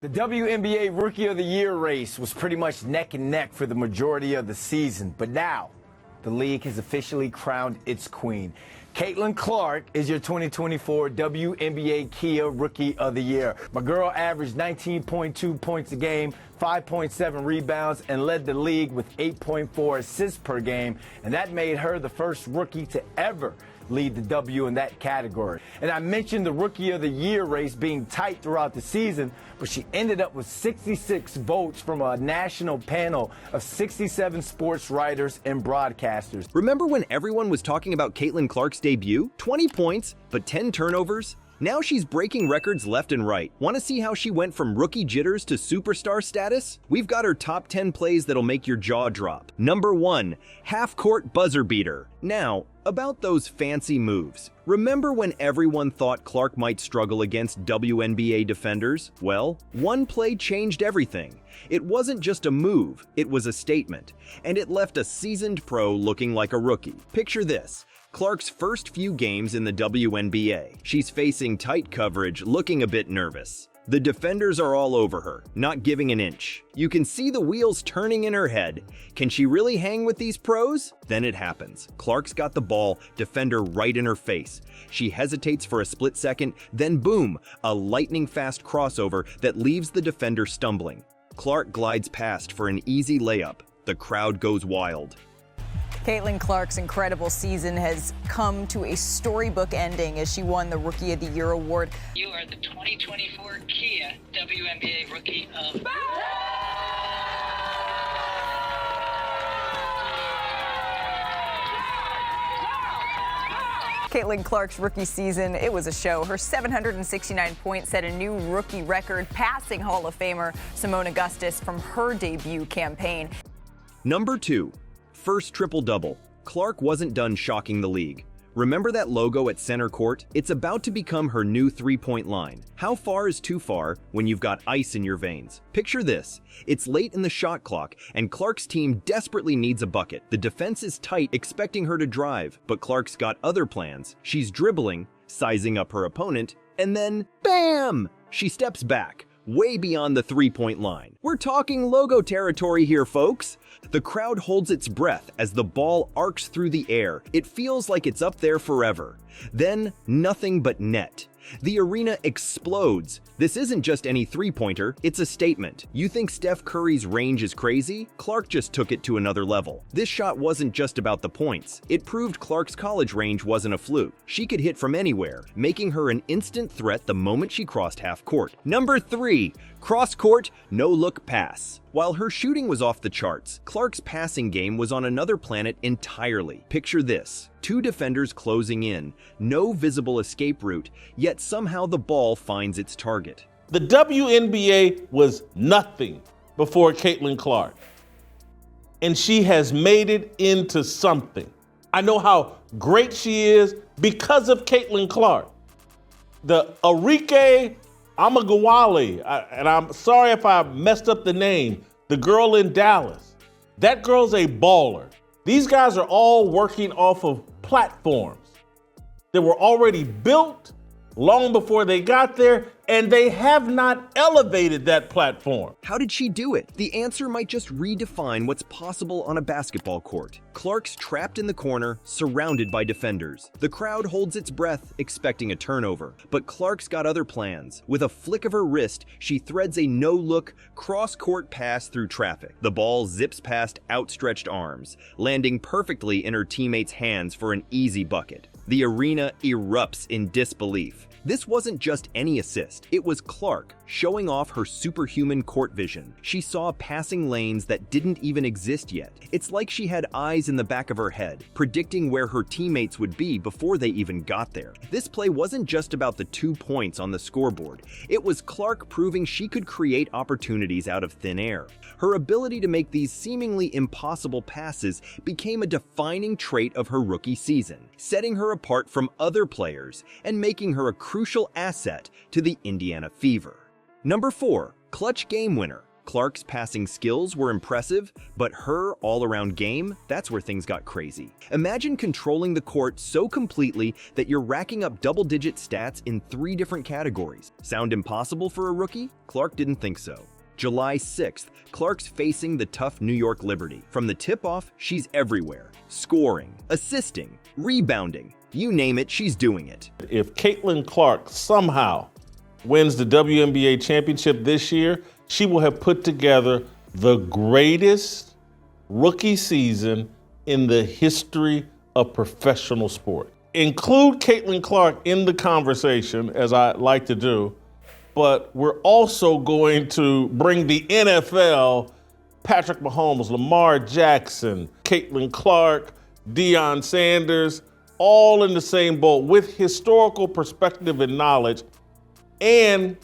The WNBA Rookie of the Year race was pretty much neck and neck for the majority of the season, but now the league has officially crowned its queen. Caitlin Clark is your 2024 WNBA Kia Rookie of the Year. My girl averaged 19.2 points a game, 5.7 rebounds, and led the league with 8.4 assists per game, and that made her the first rookie to ever lead the W in that category. And I mentioned the Rookie of the Year race being tight throughout the season, but she ended up with 66 votes from a national panel of 67 sports writers and broadcasters. Remember when everyone was talking about Caitlin Clark's debut? 20 points, but 10 turnovers? Now she's breaking records left and right. Want to see how she went from rookie jitters to superstar status? We've got her top 10 plays that'll make your jaw drop. Number 1, half-court buzzer beater. Now, about those fancy moves. Remember when everyone thought Clark might struggle against WNBA defenders? Well, one play changed everything. It wasn't just a move, it was a statement. And it left a seasoned pro looking like a rookie. Picture this. Clark's first few games in the WNBA. She's facing tight coverage, looking a bit nervous. The defenders are all over her, not giving an inch. You can see the wheels turning in her head. Can she really hang with these pros? Then it happens. Clark's got the ball, defender right in her face. She hesitates for a split second, then boom, a lightning-fast crossover that leaves the defender stumbling. Clark glides past for an easy layup. The crowd goes wild. Caitlin Clark's incredible season has come to a storybook ending as she won the Rookie of the Year award. You are the 2024 Kia WNBA Rookie of the Year. Caitlin Clark's rookie season, it was a show. Her 769 points set a new rookie record, passing Hall of Famer Simone Augustus from her debut campaign. Number 2. First triple-double. Clark wasn't done shocking the league. Remember that logo at center court? It's about to become her new three-point line. How far is too far when you've got ice in your veins? Picture this. It's late in the shot clock, and Clark's team desperately needs a bucket. The defense is tight, expecting her to drive, but Clark's got other plans. She's dribbling, sizing up her opponent, and then, bam! She steps back, way beyond the three-point line. We're talking logo territory here, folks. The crowd holds its breath as the ball arcs through the air. It feels like it's up there forever. Then, nothing but net. The arena explodes. This isn't just any three-pointer, it's a statement. You think Steph Curry's range is crazy? Clark just took it to another level. This shot wasn't just about the points. It proved Clark's college range wasn't a fluke. She could hit from anywhere, making her an instant threat the moment she crossed half court. Number 3, cross-court, no-look pass. While her shooting was off the charts, Clark's passing game was on another planet entirely. Picture this. 2 defenders closing in, no visible escape route, yet somehow the ball finds its target. The WNBA was nothing before Caitlin Clark, and she has made it into something. I know how great she is because of Caitlin Clark. The Arike Amagawali, and I'm sorry if I messed up the name, the girl in Dallas. That girl's a baller. These guys are all working off of platforms that were already built long before they got there, and they have not elevated that platform. How did she do it? The answer might just redefine what's possible on a basketball court. Clark's trapped in the corner, surrounded by defenders. The crowd holds its breath, expecting a turnover. But Clark's got other plans. With a flick of her wrist, she threads a no-look, cross-court pass through traffic. The ball zips past outstretched arms, landing perfectly in her teammate's hands for an easy bucket. The arena erupts in disbelief. This wasn't just any assist, it was Clark showing off her superhuman court vision. She saw passing lanes that didn't even exist yet. It's like she had eyes in the back of her head, predicting where her teammates would be before they even got there. This play wasn't just about the 2 points on the scoreboard. It was Clark proving she could create opportunities out of thin air. Her ability to make these seemingly impossible passes became a defining trait of her rookie season, setting her apart from other players and making her a crucial asset to the Indiana Fever. Number 4, clutch game winner. Clark's passing skills were impressive, but her all-around game, that's where things got crazy. Imagine controlling the court so completely that you're racking up double-digit stats in 3 different categories. Sound impossible for a rookie? Clark didn't think so. July 6th, Clark's facing the tough New York Liberty. From the tip-off, she's everywhere. Scoring, assisting, rebounding. You name it, she's doing it. If Caitlin Clark somehow wins the WNBA championship this year, she will have put together the greatest rookie season in the history of professional sport. Include Caitlin Clark in the conversation, as I like to do, but we're also going to bring the NFL, Patrick Mahomes, Lamar Jackson, Caitlin Clark, Deion Sanders, all in the same boat with historical perspective and knowledge. And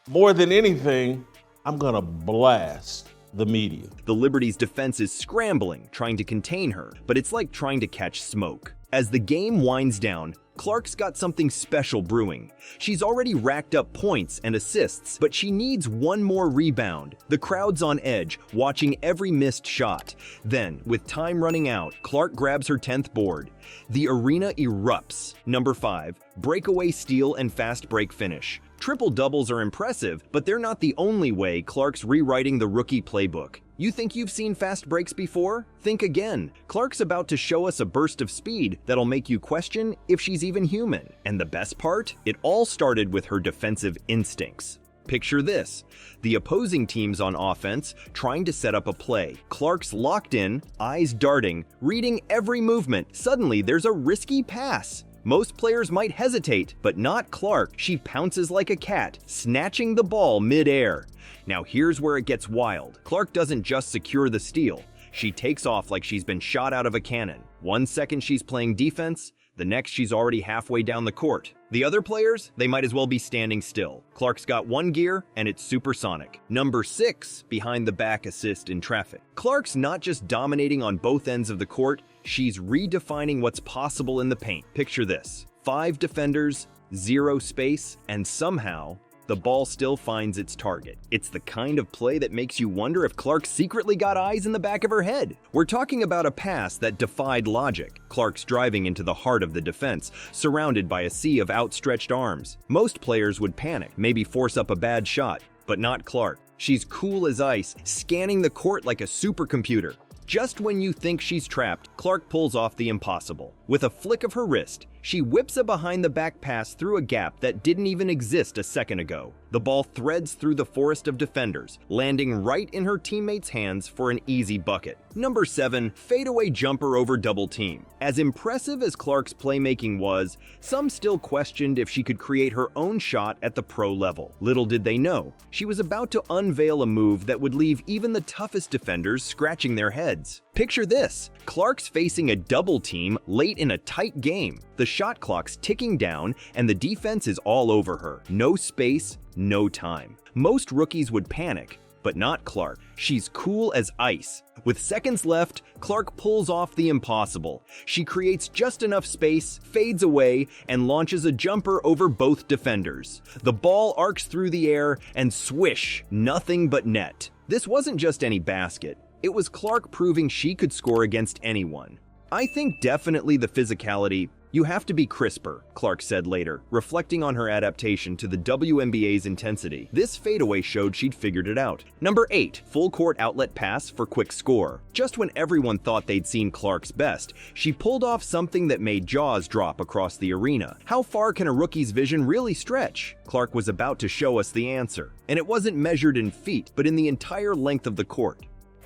more than anything, I'm gonna blast the media. The Liberty's defense is scrambling, trying to contain her, but it's like trying to catch smoke. As the game winds down, Clark's got something special brewing. She's already racked up points and assists, but she needs one more rebound. The crowd's on edge, watching every missed shot. Then, with time running out, Clark grabs her 10th board. The arena erupts. Number 5, breakaway steal and fast break finish. Triple doubles are impressive, but they're not the only way Clark's rewriting the rookie playbook. You think you've seen fast breaks before? Think again. Clark's about to show us a burst of speed that'll make you question if she's even human. And the best part? It all started with her defensive instincts. Picture this. The opposing team's on offense, trying to set up a play. Clark's locked in, eyes darting, reading every movement. Suddenly, there's a risky pass. Most players might hesitate, but not Clark. She pounces like a cat, snatching the ball mid-air. Now here's where it gets wild. Clark doesn't just secure the steal. She takes off like she's been shot out of a cannon. 1 second she's playing defense, the next she's already halfway down the court. The other players, they might as well be standing still. Clark's got one gear, and it's supersonic. Number 6, behind the back assist in traffic. Clark's not just dominating on both ends of the court, she's redefining what's possible in the paint. Picture this. 5 defenders, 0 space, and somehow, the ball still finds its target. It's the kind of play that makes you wonder if Clark secretly got eyes in the back of her head. We're talking about a pass that defied logic. Clark's driving into the heart of the defense, surrounded by a sea of outstretched arms. Most players would panic, maybe force up a bad shot, but not Clark. She's cool as ice, scanning the court like a supercomputer. Just when you think she's trapped, Clark pulls off the impossible. With a flick of her wrist, she whips a behind-the-back pass through a gap that didn't even exist a second ago. The ball threads through the forest of defenders, landing right in her teammates' hands for an easy bucket. Number 7, fadeaway jumper over double team. As impressive as Clark's playmaking was, some still questioned if she could create her own shot at the pro level. Little did they know, she was about to unveil a move that would leave even the toughest defenders scratching their heads. Picture this, Clark's facing a double team late in a tight game. The shot clock's ticking down and the defense is all over her. No space, no time. Most rookies would panic, but not Clark. She's cool as ice. With seconds left, Clark pulls off the impossible. She creates just enough space, fades away, and launches a jumper over both defenders. The ball arcs through the air and swish, nothing but net. This wasn't just any basket. It was Clark proving she could score against anyone. I think definitely the physicality. You have to be crisper, Clark said later, reflecting on her adaptation to the WNBA's intensity. This fadeaway showed she'd figured it out. Number 8, full court outlet pass for quick score. Just when everyone thought they'd seen Clark's best, she pulled off something that made jaws drop across the arena. How far can a rookie's vision really stretch? Clark was about to show us the answer. And it wasn't measured in feet, but in the entire length of the court.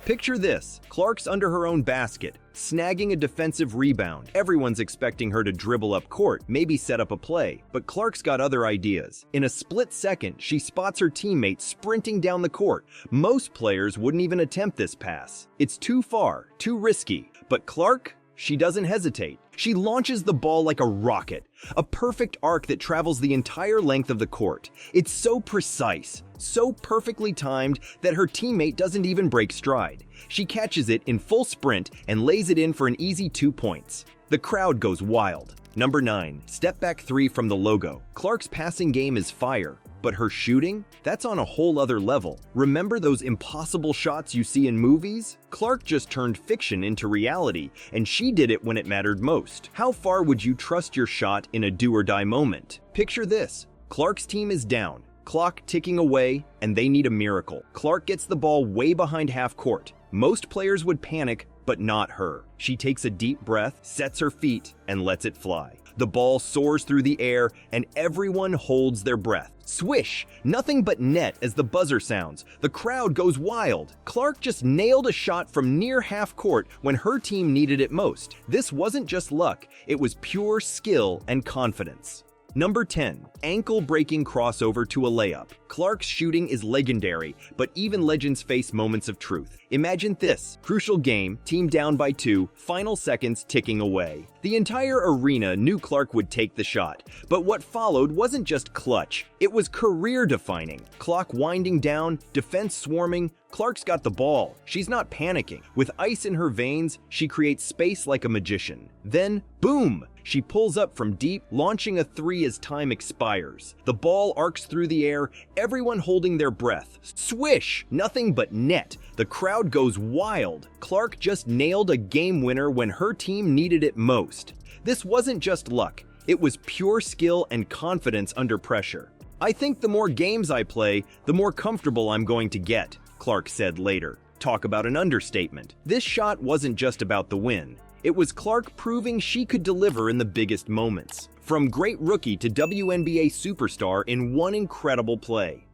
Picture this, Clark's under her own basket, snagging a defensive rebound. Everyone's expecting her to dribble up court, maybe set up a play, but Clark's got other ideas. In a split second, she spots her teammate sprinting down the court. Most players wouldn't even attempt this pass. It's too far, too risky. But Clark, she doesn't hesitate. She launches the ball like a rocket, a perfect arc that travels the entire length of the court. It's so precise, so perfectly timed that her teammate doesn't even break stride. She catches it in full sprint and lays it in for an easy 2 points. The crowd goes wild. Number 9. Step back 3 from the logo. Clark's passing game is fire, but her shooting? That's on a whole other level. Remember those impossible shots you see in movies? Clark just turned fiction into reality, and she did it when it mattered most. How far would you trust your shot in a do-or-die moment? Picture this. Clark's team is down, clock ticking away, and they need a miracle. Clark gets the ball way behind half court. Most players would panic, but not her. She takes a deep breath, sets her feet, and lets it fly. The ball soars through the air, and everyone holds their breath. Swish! Nothing but net as the buzzer sounds. The crowd goes wild. Clark just nailed a shot from near half court when her team needed it most. This wasn't just luck, it was pure skill and confidence. Number 10. Ankle-breaking crossover to a layup. Clark's shooting is legendary, but even legends face moments of truth. Imagine this. Crucial game, team down by 2, final seconds ticking away. The entire arena knew Clark would take the shot, but what followed wasn't just clutch, it was career-defining. Clock winding down, defense swarming, Clark's got the ball. She's not panicking. With ice in her veins, she creates space like a magician. Then, boom! She pulls up from deep, launching a 3 as time expires. The ball arcs through the air, everyone holding their breath. Swish! Nothing but net. The crowd goes wild. Clark just nailed a game winner when her team needed it most. This wasn't just luck. It was pure skill and confidence under pressure. I think the more games I play, the more comfortable I'm going to get, Clark said later. Talk about an understatement. This shot wasn't just about the win. It was Clark proving she could deliver in the biggest moments. From great rookie to WNBA superstar in one incredible play.